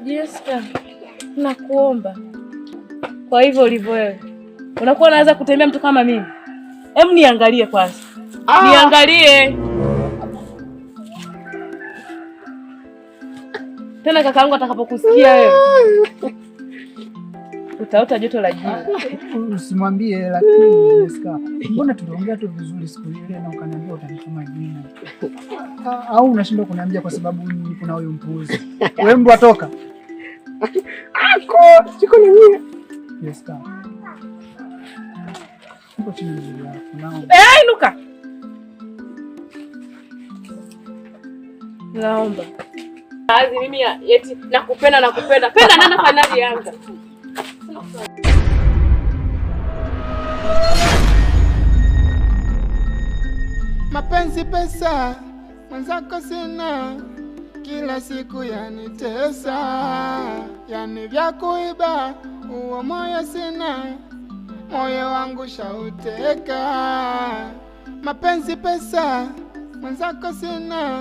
Jessica, nakuomba kwa hivyo ulivyo wewe, unakuwa unaweza kutembea mtu kama mimi? Hem, niangalie kwanza. Niangalie tena, kakaangu atakapokusikia wewe utaota joto la jua. Usimwambie, lakini Jessica, mbona tuliongea tu vizuri siku ile na ukaniambia utanituma jini? Au unashindwa kuniambia kwa sababu kuna huyo mpuuzi? Wewe mbwa toka. Ako, siko na mimi. Jessica. Uko chini mzuri yako. Naomba. Inuka. Naomba. Kazi mimi eti nakupenda. Penda nana fanali Yanga. Mapenzi pesa, mwenzako sina, kila siku yanitesa, yani vya kuiba, uo moyo sina, moyo wangu shauteka. Mapenzi pesa, mwenzako sina.